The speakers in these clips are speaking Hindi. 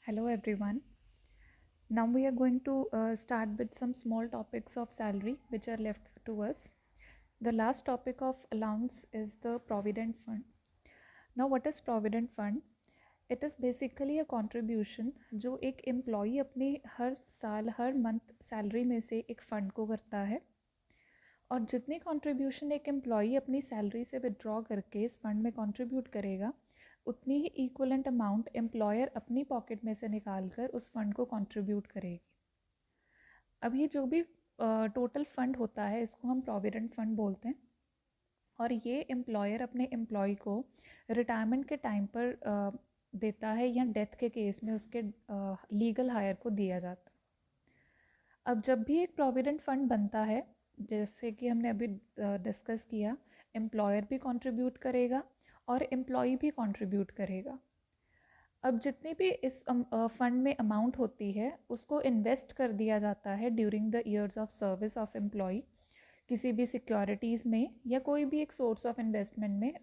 Hello everyone. Now we are going to start with some small topics of salary which are left to us. The last topic of allowance is the provident fund. Now what is provident fund? It is basically a contribution जो एक एम्प्लॉई अपने हर साल हर मंथ सैलरी में से एक फ़ंड को करता है और जितनी कंट्रीब्यूशन एक एम्प्लॉई अपनी सैलरी से विड्रॉ करके इस फंड में कंट्रीब्यूट करेगा उतनी ही इक्वलेंट अमाउंट एम्प्लॉयर अपनी पॉकेट में से निकाल कर उस फंड को कंट्रीब्यूट करेगी। अब ये जो भी टोटल फंड होता है इसको हम प्रोविडेंट फंड बोलते हैं और ये एम्प्लॉयर अपने एम्प्लॉय को रिटायरमेंट के टाइम पर देता है या डेथ के केस में उसके लीगल हायर को दिया जाता है। अब जब भी एक प्रोविडेंट फंड बनता है जैसे कि हमने अभी डिस्कस किया, एम्प्लॉयर भी कंट्रीब्यूट करेगा और एम्प्लॉई भी कंट्रीब्यूट करेगा। अब जितनी भी इस फंड में अमाउंट होती है उसको इन्वेस्ट कर दिया जाता है during the years of service of employee किसी भी सिक्योरिटीज़ में या कोई भी एक सोर्स ऑफ इन्वेस्टमेंट में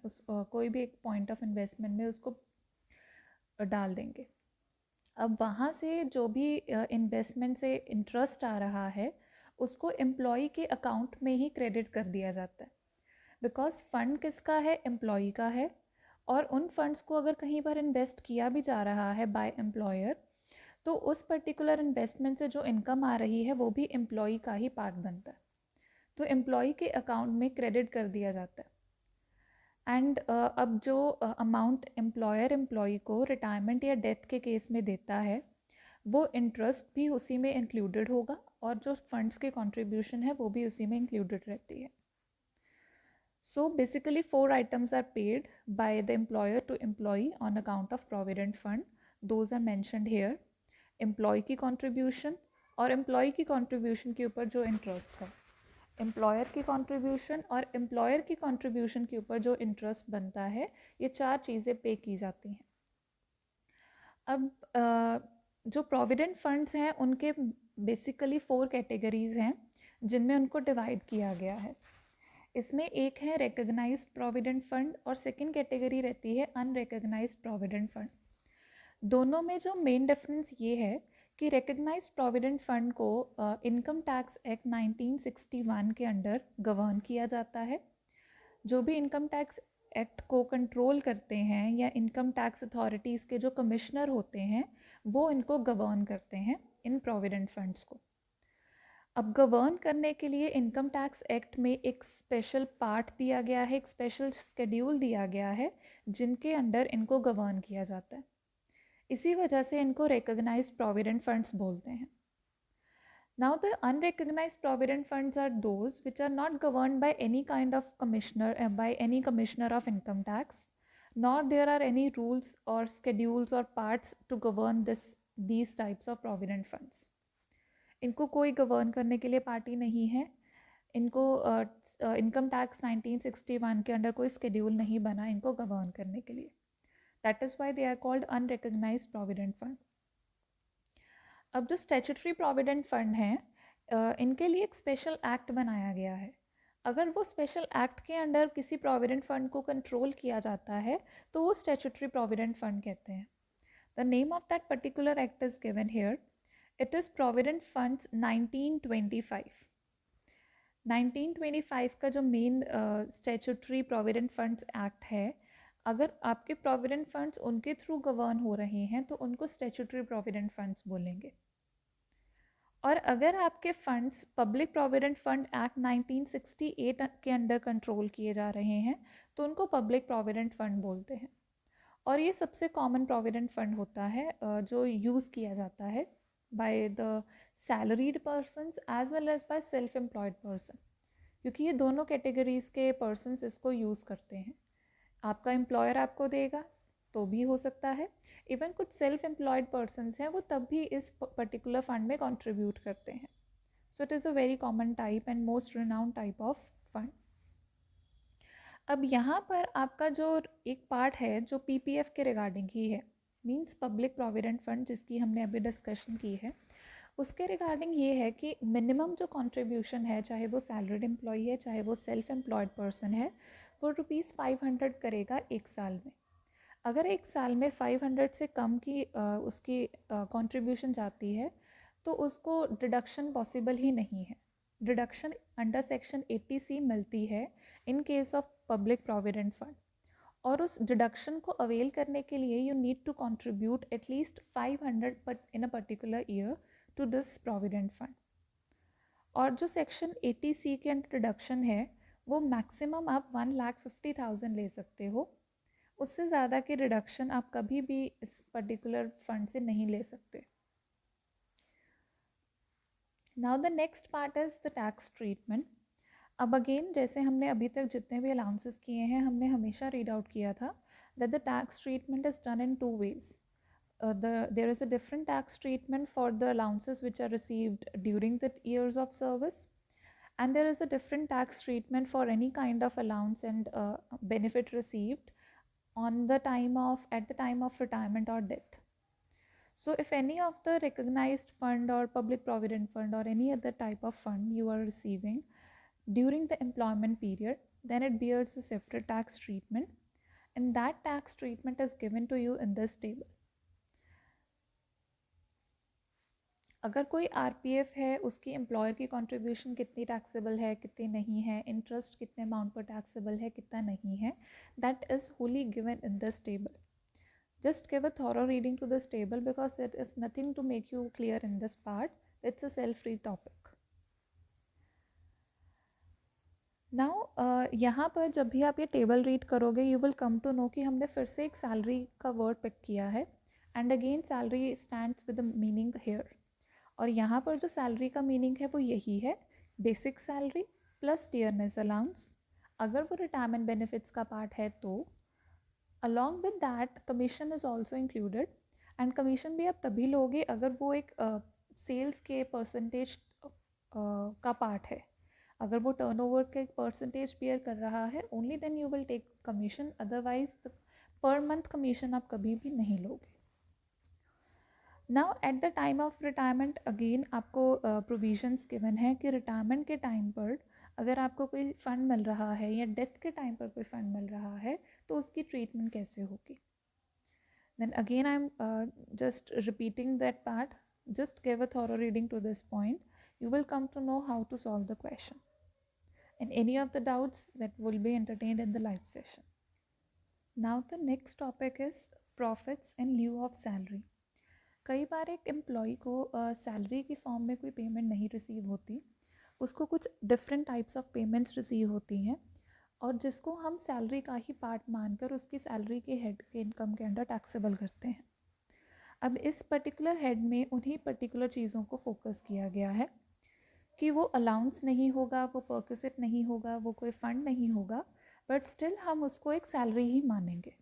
कोई भी एक पॉइंट ऑफ इन्वेस्टमेंट में उसको डाल देंगे। अब वहाँ से जो भी इन्वेस्टमेंट से इंटरेस्ट आ रहा है उसको एम्प्लॉई के अकाउंट में ही क्रेडिट कर दिया जाता है बिकॉज फंड किसका है, एम्प्लॉई का है। और उन फंड्स को अगर कहीं पर इन्वेस्ट किया भी जा रहा है बाय एम्प्लॉयर तो उस पर्टिकुलर इन्वेस्टमेंट से जो इनकम आ रही है वो भी एम्प्लॉई का ही पार्ट बनता है, तो एम्प्लॉई के अकाउंट में क्रेडिट कर दिया जाता है। एंड अब जो अमाउंट एम्प्लॉयर एम्प्लॉई को रिटायरमेंट या डेथ के केस में देता है वो इंटरेस्ट भी उसी में इंक्लूडेड होगा और जो फंड्स के कंट्रीब्यूशन है वो भी उसी में इंक्लूडेड रहती है। So basically 4 items are paid by the employer to employee on account of provident fund. Those are mentioned here. Employee की contribution और employee की contribution के ऊपर जो interest है, employer की contribution और employer की contribution के ऊपर जो interest बनता है, ये 4 चीज़ें पे की जाती हैं। अब जो प्रोविडेंट फंड्स हैं उनके बेसिकली 4 कैटेगरीज हैं जिनमें उनको डिवाइड किया गया है। इसमें एक है रिकग्नाइज्ड प्रोविडेंट फंड और सेकंड कैटेगरी रहती है अनरिकग्नाइज्ड प्रोविडेंट फंड। दोनों में जो मेन डिफरेंस ये है कि रिकग्नाइज्ड प्रोविडेंट फंड को इनकम टैक्स एक्ट 1961 के अंडर गवर्न किया जाता है। जो भी इनकम टैक्स एक्ट को कंट्रोल करते हैं या इनकम टैक्स अथॉरिटीज़ के जो कमिश्नर होते हैं वो इनको गवर्न करते हैं इन प्रोविडेंट फंड्स को। अब गवर्न करने के लिए इनकम टैक्स एक्ट में एक स्पेशल पार्ट दिया गया है, एक स्पेशल शेड्यूल दिया गया है जिनके अंडर इनको गवर्न किया जाता है। इसी वजह से इनको रिकग्नाइज्ड प्रोविडेंट फंड्स बोलते हैं। Now the unrecognized provident funds are those which are not governed by any kind of commissioner by any commissioner of income tax, nor there are any rules or schedules or parts to govern these types of provident funds. इनको कोई गवर्न करने के लिए पार्टी नहीं है। इनको इनकम टैक्स 1961 के अंडर कोई स्केड्यूल नहीं बना इनको गवर्न करने के लिए। That is why they are called unrecognised provident fund. अब जो स्टैट्यूटरी प्रोविडेंट फंड हैं इनके लिए एक स्पेशल एक्ट बनाया गया है। अगर वो स्पेशल एक्ट के अंडर किसी प्रोविडेंट फंड को कंट्रोल किया जाता है तो वो स्टैट्यूटरी प्रोविडेंट फंड कहते हैं। The name of that particular act is given here. It is provident funds 1925। 1925 का जो main statutory provident funds act है, अगर आपके प्रोविडेंट फंड्स उनके थ्रू गवर्न हो रहे हैं तो उनको स्टैट्यूटरी प्रोविडेंट फंड्स बोलेंगे। और अगर आपके funds public provident fund act 1968 के अंडर कंट्रोल किए जा रहे हैं तो उनको पब्लिक प्रोविडेंट फंड बोलते हैं। और ये सबसे कॉमन प्रोविडेंट फंड होता है जो यूज़ किया जाता है by the salaried persons as well as by self employed person, क्योंकि ये दोनों कैटेगरीज के पर्सनस इसको यूज़ करते हैं। आपका एम्प्लॉयर आपको देगा तो भी हो सकता है, इवन कुछ सेल्फ एम्प्लॉयड पर्सनस हैं वो तब भी इस पर्टिकुलर फंड में कंट्रीब्यूट करते हैं। So it is a very common type and most renowned type of fund. अब यहाँ पर आपका जो एक पार्ट है जो पीपीएफ के रिगार्डिंग ही है, मींस पब्लिक प्रोविडेंट फंड, जिसकी हमने अभी डिस्कशन की है, उसके रिगार्डिंग ये है कि मिनिमम जो कंट्रीब्यूशन है, चाहे वो सैलरीड एम्प्लॉई है चाहे वो सेल्फ एम्प्लॉयड पर्सन है, वो ₹500 करेगा एक साल में। अगर एक साल में 500 से कम की उसकी कंट्रीब्यूशन जाती है तो उसको डिडक्शन पॉसिबल ही नहीं है। डिडक्शन अंडर सेक्शन 80C मिलती है in case of public provident fund, और उस डिडक्शन को अवेल करने के लिए you need to contribute at least 500 in a particular year to this provident fund. और जो सेक्शन 80C के अंडर डिडक्शन है वो मैक्सिमम आप 1,50,000 ले सकते हो, उससे ज़्यादा की रिडक्शन आप कभी भी इस पर्टिकुलर फंड से नहीं ले सकते। Now the next part is the tax treatment. अब अगेन जैसे हमने अभी तक जितने भी अलाउंसेस किए हैं हमने हमेशा रीड आउट किया था that the tax treatment is done in 2 ways. There is a different tax treatment for the allowances which are received during the years of service, and there is a different tax treatment for any kind of allowance and benefit received at the time of retirement or death. So if any of the recognized fund or public provident fund or any other type of fund you are receiving during the employment period, then it bears a separate tax treatment, and that tax treatment is given to you in this table. अगर कोई आरपीएफ है उसकी एम्प्लॉयर की कंट्रीब्यूशन कितनी टैक्सेबल है कितनी नहीं है, इंटरेस्ट कितने अमाउंट पर टैक्सेबल है कितना नहीं है, that is Holi given in this table. Just give a thorough reading to this table because it is nothing to make you clear in this part. It's a self-read topic. Now यहाँ पर जब भी आप ये टेबल रीड करोगे you will come to know कि हमने फिर से एक सैलरी का वर्ड पिक किया है, and again salary stands with the meaning here. और यहाँ पर जो सैलरी का मीनिंग है वो यही है, बेसिक सैलरी प्लस टियरनेस अलाउंस. अगर वो रिटायरमेंट बेनिफिट्स का पार्ट है तो along with that commission is also included. And commission भी आप तभी लोगे अगर वो एक सेल्स के परसेंटेज का पार्ट है. अगर वो टर्नओवर के परसेंटेज बियर कर रहा है only then you will take commission, otherwise per month commission आप कभी भी नहीं लोगे. Now at the time of retirement again आपको प्रोविजंस गिवन है कि रिटायरमेंट के टाइम पर अगर आपको कोई फ़ंड मिल रहा है या डेथ के टाइम पर कोई फ़ंड मिल रहा है तो उसकी ट्रीटमेंट कैसे होगी. Then again I am just repeating that part. Just give a thorough reading to this point. You will come to know how to solve the question and any of the doubts that will be entertained in the live session. Now the next topic is profits in lieu of salary. कई बार एक एम्प्लॉय को सैलरी की फॉर्म में कोई पेमेंट नहीं रिसीव होती, उसको कुछ different types of payments receive होती हैं और जिसको हम सैलरी का ही पार्ट मानकर उसकी सैलरी के हेड के इनकम के अंडर टैक्सेबल करते हैं. अब इस पर्टिकुलर हेड में उन्हीं पर्टिकुलर चीज़ों को फोकस किया गया है कि वो अलाउंस नहीं होगा, वो परक्विजिट नहीं होगा, वो कोई फंड नहीं होगा, बट स्टिल हम उसको एक सैलरी ही मानेंगे.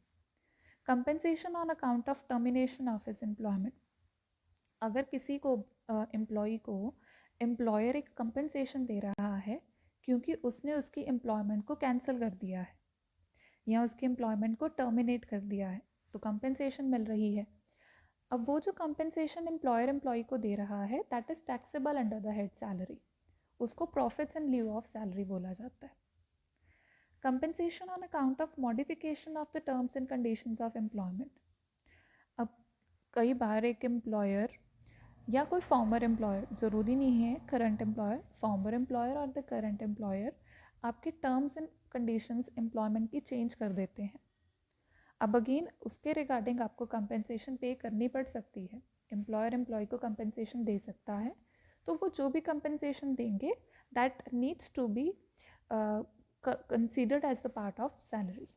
Compensation on account of termination of his employment. अगर किसी को एम्प्लॉय को एम्प्लॉयर एक कंपेंसेशन दे रहा है क्योंकि उसने उसकी एम्प्लॉयमेंट को कैंसिल कर दिया है या उसकी एम्प्लॉयमेंट को टर्मिनेट कर दिया है तो कंपेंसेशन मिल रही है. अब वो जो कंपेंसेशन एम्प्लॉयर एम्प्लॉय को दे रहा है that is taxable under the head salary, उसको profits in lieu of salary बोला जाता है. Compensation on account of modification of the terms and conditions of employment. अब कई बार एक एम्प्लॉयर या कोई फॉर्मर एम्प्लॉयर, ज़रूरी नहीं है करंट एम्प्लॉयर, फॉर्मर एम्प्लॉयर और द करंट एम्प्लॉयर आपके टर्म्स एंड कंडीशंस एम्प्लॉयमेंट की चेंज कर देते हैं. अब अगेन उसके रिगार्डिंग आपको कंपेंसेशन पे करनी पड़ सकती है. एम्प्लॉयर एम्प्लॉय को कंपेंसेशन दे सकता है तो वो जो भी कंपेंसेशन देंगे that needs to be considered as the part of salary.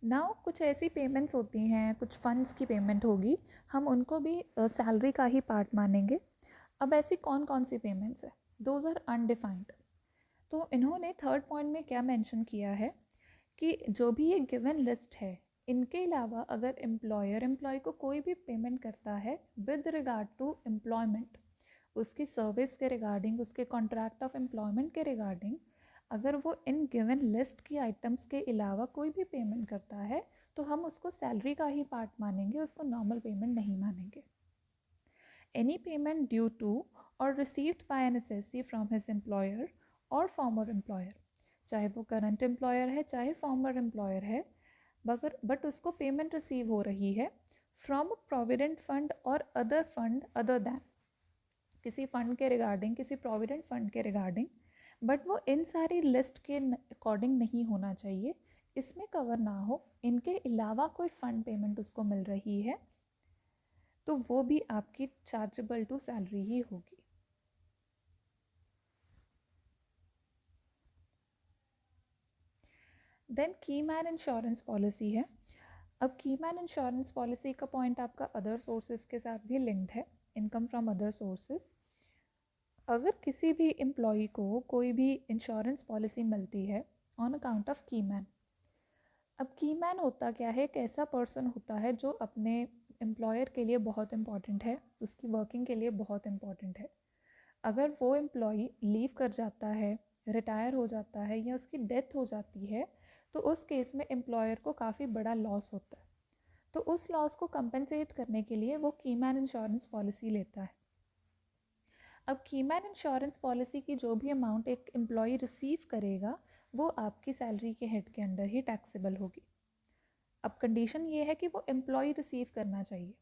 Now कुछ ऐसी पेमेंट्स होती हैं, कुछ फंड्स की पेमेंट होगी, हम उनको भी सैलरी का ही पार्ट मानेंगे. अब ऐसी कौन कौन सी पेमेंट्स है, दोज आर अनडिफाइंड. तो इन्होंने थर्ड पॉइंट में क्या मेंशन किया है कि जो भी ये गिवन लिस्ट है इनके अलावा अगर एम्प्लॉयर एम्प्लॉय को कोई भी पेमेंट करता है विद रिगार्ड टू एम्प्लॉयमेंट, उसकी सर्विस के रिगार्डिंग, उसके कॉन्ट्रैक्ट ऑफ एम्प्लॉयमेंट के रिगार्डिंग, अगर वो इन गिवन लिस्ट की आइटम्स के अलावा कोई भी पेमेंट करता है तो हम उसको सैलरी का ही पार्ट मानेंगे, उसको नॉर्मल पेमेंट नहीं मानेंगे. एनी पेमेंट ड्यू टू और received by an assessee from his employer और फॉर्मर एम्प्लॉयर, चाहे वो करंट एम्प्लॉयर है चाहे फॉर्मर एम्प्लॉयर है, बट उसको पेमेंट रिसीव हो रही है फ्रॉम अ प्रोविडेंट फंड और अदर फंड अदर दैन, किसी फंड के रिगार्डिंग, किसी प्रोविडेंट फंड के रिगार्डिंग, बट वो इन सारी लिस्ट के अकॉर्डिंग नहीं होना चाहिए, इसमें कवर ना हो, इनके अलावा कोई फंड पेमेंट उसको मिल रही है तो वो भी आपकी चार्जेबल टू सैलरी ही होगी। देन की मैन इंश्योरेंस पॉलिसी है। अब की मैन इंश्योरेंस पॉलिसी का पॉइंट आपका अदर सोर्सेज के साथ भी लिंक्ड है, इनकम फ्रॉम अदर सोर्सेज। अगर किसी भी एम्प्लॉई को कोई भी इंश्योरेंस पॉलिसी मिलती है ऑन अकाउंट ऑफ की मैन, अब की मैन होता क्या है, एक ऐसा पर्सन होता है जो अपने एम्प्लॉयर के लिए बहुत इंपॉर्टेंट है, उसकी वर्किंग के लिए बहुत इंपॉर्टेंट है। अगर वो एम्प्लॉई लीव कर जाता है, रिटायर हो जाता है या उसकी डेथ हो जाती है तो उस केस में एम्प्लॉयर को काफ़ी बड़ा लॉस होता है, तो उस लॉस को कंपनसेट करने के लिए वो की मैन इंश्योरेंस पॉलिसी लेता है। अब की मैन इंश्योरेंस पॉलिसी की जो भी अमाउंट एक एम्प्लॉय रिसीव करेगा वो आपकी सैलरी के हेड के अंडर ही टैक्सेबल होगी। अब कंडीशन ये है कि वो एम्प्लॉय रिसीव करना चाहिए।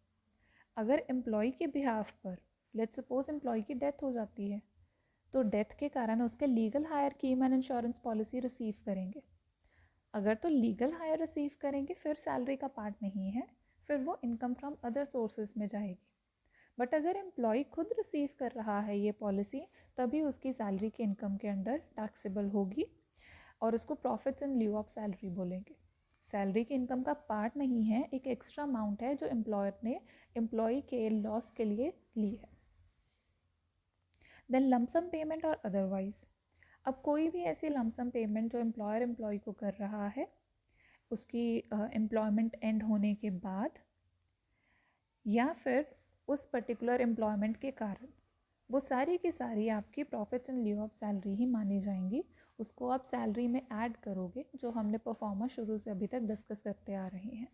अगर एम्प्लॉय के बिहाफ पर लेट्स सपोज एम्प्लॉय की डेथ हो जाती है तो डेथ के कारण उसके लीगल हायर की मैन इंश्योरेंस पॉलिसी रिसीव करेंगे। अगर तो लीगल हायर रिसीव करेंगे फिर सैलरी का पार्ट नहीं है, फिर वो इनकम फ्रॉम अदर सोर्सेज में जाएगी। बट अगर एम्प्लॉय खुद रिसीव कर रहा है ये पॉलिसी तभी उसकी सैलरी के इनकम के अंडर टैक्सेबल होगी और उसको profits in lieu of salary बोलेंगे। सैलरी के इनकम का पार्ट नहीं है, एक एक्स्ट्रा अमाउंट है जो एम्प्लॉयर ने एम्प्लॉय के लॉस के लिए ली है। देन लमसम पेमेंट और अदरवाइज, अब कोई भी ऐसी लमसम पेमेंट जो एम्प्लॉयर एम्प्लॉय को कर रहा है उसकी एम्प्लॉयमेंट एंड होने के बाद या फिर उस पर्टिकुलर एम्प्लॉयमेंट के कारण, वो सारी की सारी आपकी profits in lieu of salary ही मानी जाएंगी। उसको आप सैलरी में ऐड करोगे जो हमने परफॉर्मा शुरू से अभी तक डिस्कस करते आ रहे हैं।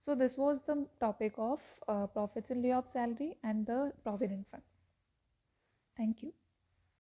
So this was the topic of profits in lieu of salary and the provident fund. Thank you.